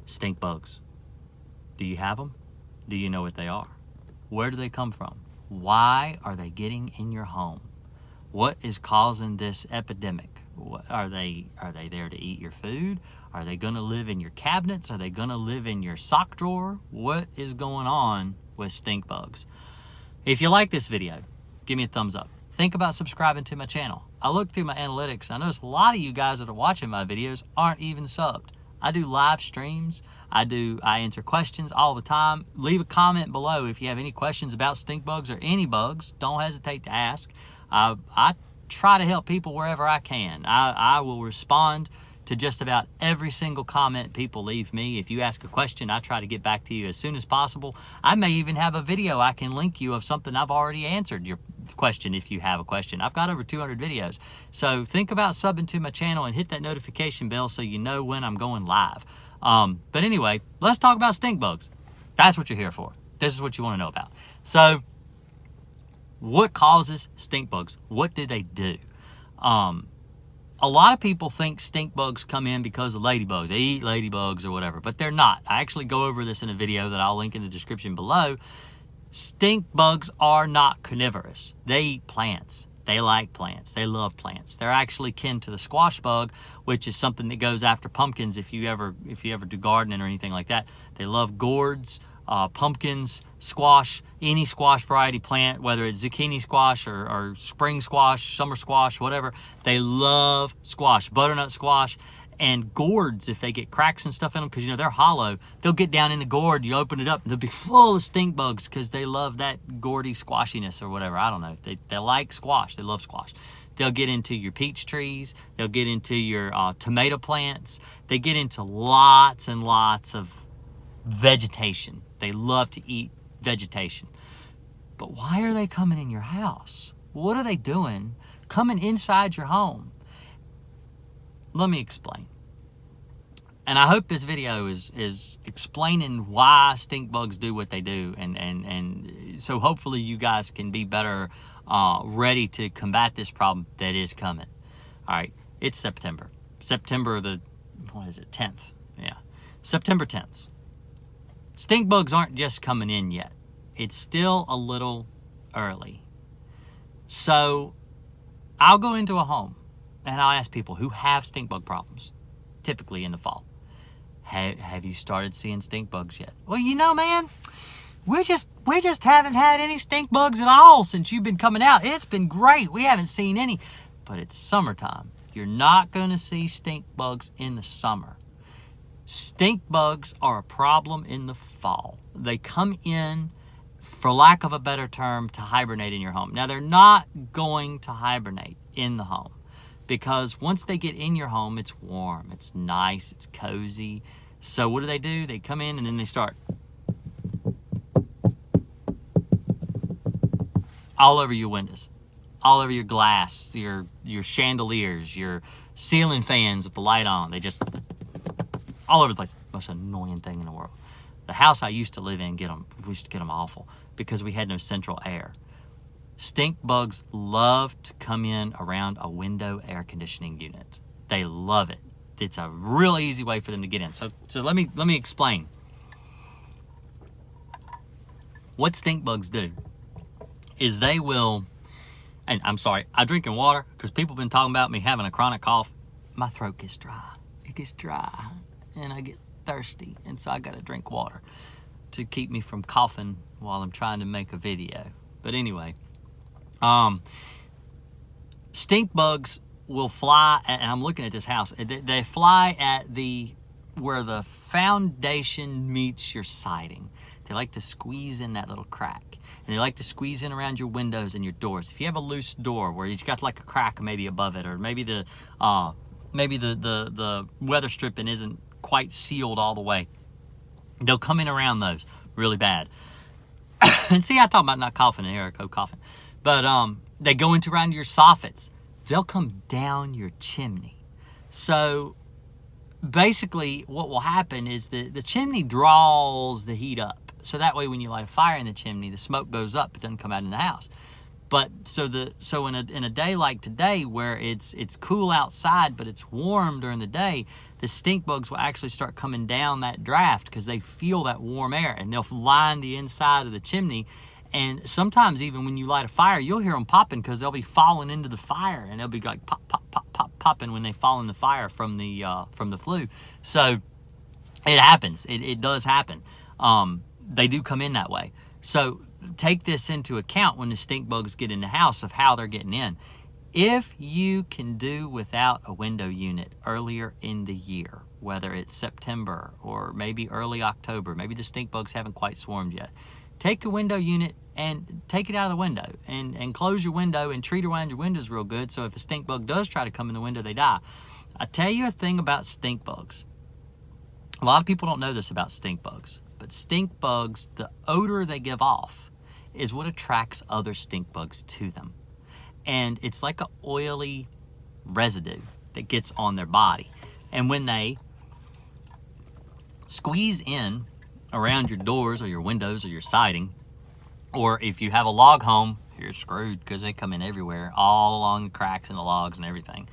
Stink bugs. Do you have them? Do you know what they are? Where do they come from? Why are they getting in your home? What is causing this epidemic? Are they there to eat your food? Are they going to live in your cabinets? Are they going to live in your sock drawer? What is going on with stink bugs? If you like this video, give me a thumbs up. Think about subscribing to my channel. I look through my analytics. I notice a lot of you guys that are watching my videos aren't even subbed. I do live streams. I answer questions all the time. Leave a comment below if you have any questions about stink bugs or any bugs. Don't hesitate to ask. I try to help people wherever I can. I will respond to just about every single comment people leave me. If you ask a question, I try to get back to you as soon as possible. I may even have a video I can link you of something I've already answered your question if you have a question. I've got over 200 videos. So think about subbing to my channel and hit that notification bell so you know when I'm going live. But anyway, let's talk about stink bugs. That's what you're here for. This is what you want to know about. So what causes stink bugs? What do they do? A lot of people think stink bugs come in because of ladybugs. They eat ladybugs or whatever, but they're not. I actually go over this in a video that I'll link in the description below. Stink bugs are not carnivorous. They eat plants. They like plants. They love plants. They're actually kin to the squash bug, which is something that goes after pumpkins if you ever do gardening or anything like that. They love gourds, pumpkins, squash, any squash variety plant, whether it's zucchini squash or spring squash, summer squash, whatever. They love squash, butternut squash, and gourds. If they get cracks and stuff in them, because they're hollow, they'll get down in the gourd. You open it up, and they'll be full of stink bugs because they love that gourdy squashiness or whatever. I don't know. They like squash. They love squash. They'll get into your peach trees. They'll get into your tomato plants. They get into lots and lots of vegetation. They love to eat vegetation. But why are they coming in your house? What are they doing coming inside your home? Let me explain. And I hope this video is explaining why stink bugs do what they do, and so hopefully you guys can be better ready to combat this problem that is coming. All right, it's September. September 10th? Yeah, September 10th. Stink bugs aren't just coming in yet. It's still a little early. So I'll go into a home and I'll ask people who have stink bug problems, typically in the fall, have you started seeing stink bugs yet? Well, man, we just haven't had any stink bugs at all since you've been coming out. It's been great. We haven't seen any. But it's summertime. You're not going to see stink bugs in the summer. Stink bugs are a problem in the fall. They come in, for lack of a better term, to hibernate in your home. Now, they're not going to hibernate in the home, because once they get in your home, it's warm, it's nice, it's cozy. So what do? They come in and then they start all over your windows, all over your glass, your chandeliers, your ceiling fans with the light on. They just all over the place. Most annoying thing in the world. The house I used to live in, we used to get them awful because we had no central air. Stink bugs love to come in around a window air conditioning unit. They love it. It's a real easy way for them to get in. So let me explain. What stink bugs do is they will, and I'm sorry, I drink in water because people have been talking about me having a chronic cough. My throat gets dry. It gets dry and I get thirsty, and so I got to drink water to keep me from coughing while I'm trying to make a video. But anyway, stink bugs will fly, and I'm looking at this house. They fly at where the foundation meets your siding. They like to squeeze in that little crack, and they like to squeeze in around your windows and your doors. If you have a loose door where you've got like a crack maybe above it, or maybe the weather stripping isn't quite sealed all the way, they'll come in around those really bad. And see, I talk about not coughing and Eric coughing, but they go into around your soffits. They'll come down your chimney. So basically what will happen is the chimney draws the heat up. So that way when you light a fire in the chimney, the smoke goes up, it doesn't come out in the house. But so in a day like today where it's cool outside but it's warm during the day, the stink bugs will actually start coming down that draft because they feel that warm air, and they'll line the inside of the chimney. And sometimes even when you light a fire, you'll hear them popping because they'll be falling into the fire, and they'll be like pop, pop, pop, pop, popping when they fall in the fire from the flue. So it happens. It does happen. They do come in that way. So take this into account when the stink bugs get in the house of how they're getting in. If you can do without a window unit earlier in the year, whether it's September or maybe early October, maybe the stink bugs haven't quite swarmed yet, take a window unit and take it out of the window and close your window and treat around your windows real good, so if a stink bug does try to come in the window, they die. I tell you a thing about stink bugs. A lot of people don't know this about stink bugs, but stink bugs, the odor they give off is what attracts other stink bugs to them. And it's like an oily residue that gets on their body. And when they squeeze in around your doors or your windows or your siding, or if you have a log home, you're screwed because they come in everywhere, all along the cracks in the logs and everything.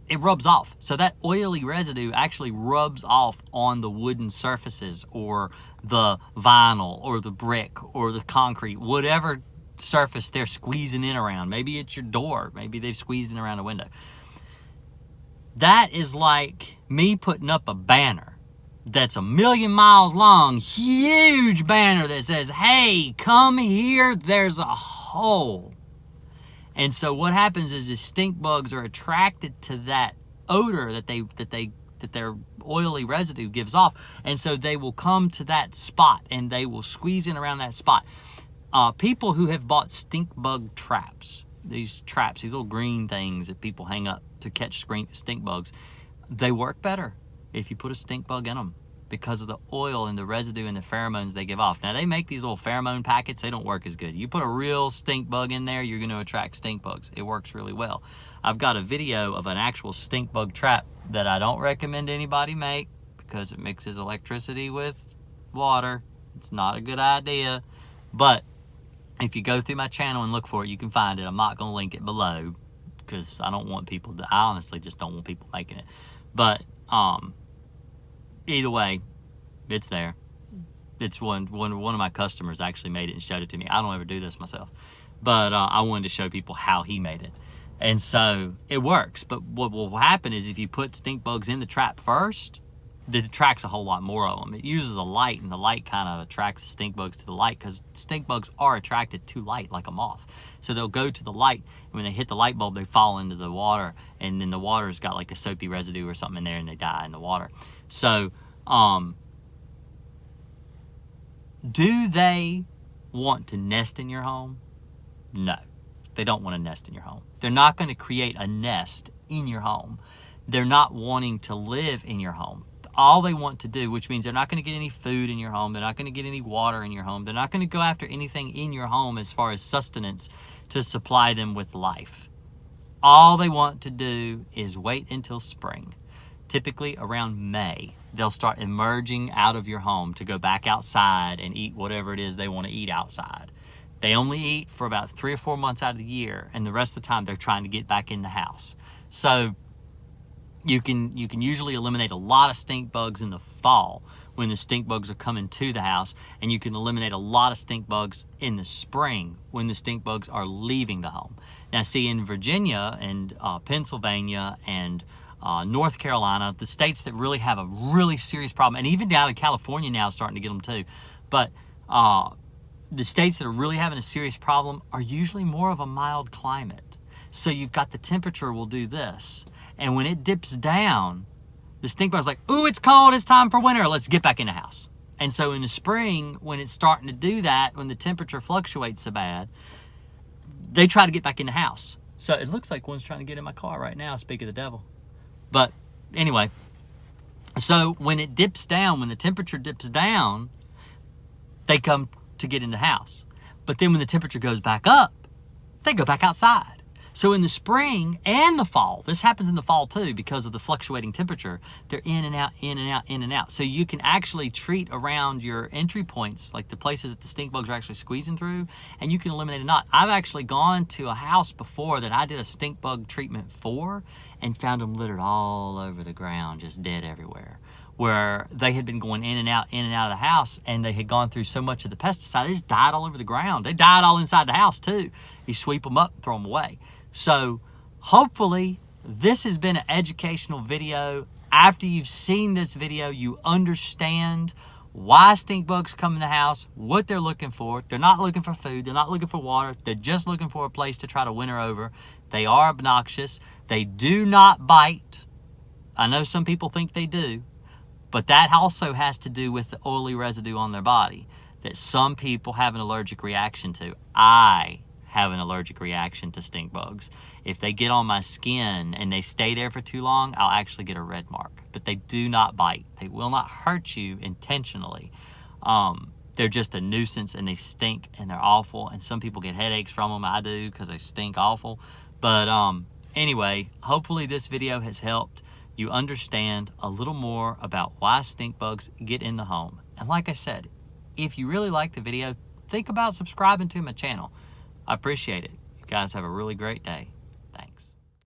It rubs off. So that oily residue actually rubs off on the wooden surfaces or the vinyl or the brick or the concrete, whatever surface they're squeezing in around. Maybe it's your door. Maybe they've squeezed in around a window. That is like me putting up a banner that's 1,000,000 miles long, huge banner that says, "Hey, come here, there's a hole." And so what happens is the stink bugs are attracted to that odor that their oily residue gives off, and so they will come to that spot and they will squeeze in around that spot. People who have bought stink bug traps, these little green things that people hang up to catch stink bugs, they work better if you put a stink bug in them because of the oil and the residue and the pheromones they give off. Now, they make these little pheromone packets. They don't work as good. You put a real stink bug in there, you're going to attract stink bugs. It works really well. I've got a video of an actual stink bug trap that I don't recommend anybody make because it mixes electricity with water. It's not a good idea. But if you go through my channel and look for it, you can find it. I'm not going to link it below because I honestly just don't want people making it. But either way, it's there. It's one of my customers actually made it and showed it to me. I don't ever do this myself, but I wanted to show people how he made it. And so it works. But what will happen is if you put stink bugs in the trap first, it attracts a whole lot more of them. It uses a light, and the light kind of attracts the stink bugs to the light because stink bugs are attracted to light like a moth. So they'll go to the light, and when they hit the light bulb, they fall into the water, and then the water's got like a soapy residue or something in there, and they die in the water. So, do they want to nest in your home? No, they don't want to nest in your home. They're not going to create a nest in your home. They're not wanting to live in your home. All they want to do, which means they're not going to get any food in your home, they're not going to get any water in your home, they're not going to go after anything in your home as far as sustenance to supply them with life. All they want to do is wait until spring. Typically around May, they'll start emerging out of your home to go back outside and eat whatever it is they want to eat outside. They only eat for about 3 or 4 months out of the year, and the rest of the time they're trying to get back in the house. So you can usually eliminate a lot of stink bugs in the fall when the stink bugs are coming to the house, and you can eliminate a lot of stink bugs in the spring when the stink bugs are leaving the home. Now, see, in Virginia and Pennsylvania and North Carolina, the states that really have a really serious problem, and even down in California now starting to get them too, but the states that are really having a serious problem are usually more of a mild climate. So you've got the temperature will do this. And when it dips down, the stink bug's like, ooh, it's cold, it's time for winter, let's get back in the house. And so in the spring, when it's starting to do that, when the temperature fluctuates so bad, they try to get back in the house. So it looks like one's trying to get in my car right now, speak of the devil. But anyway, so when it dips down, when the temperature dips down, they come to get in the house. But then when the temperature goes back up, they go back outside. So in the spring and the fall, this happens in the fall too because of the fluctuating temperature, they're in and out, in and out, in and out. So you can actually treat around your entry points, like the places that the stink bugs are actually squeezing through, and you can eliminate a knot. I've actually gone to a house before that I did a stink bug treatment for and found them littered all over the ground, just dead everywhere, where they had been going in and out of the house, and they had gone through so much of the pesticide, they just died all over the ground. They died all inside the house too. You sweep them up and throw them away. So hopefully this has been an educational video. After you've seen this video, you understand why stink bugs come in the house, what they're looking for. They're not looking for food. They're not looking for water. They're just looking for a place to try to winter over. They are obnoxious. They do not bite. I know some people think they do, but that also has to do with the oily residue on their body that some people have an allergic reaction to. I have an allergic reaction to stink bugs. If they get on my skin and they stay there for too long, I'll actually get a red mark. But they do not bite. They will not hurt you intentionally. They're just a nuisance, and they stink, and they're awful, and some people get headaches from them. I do, because they stink awful. But anyway, hopefully this video has helped you understand a little more about why stink bugs get in the home. And like I said, if you really like the video, think about subscribing to my channel. I appreciate it. You guys have a really great day.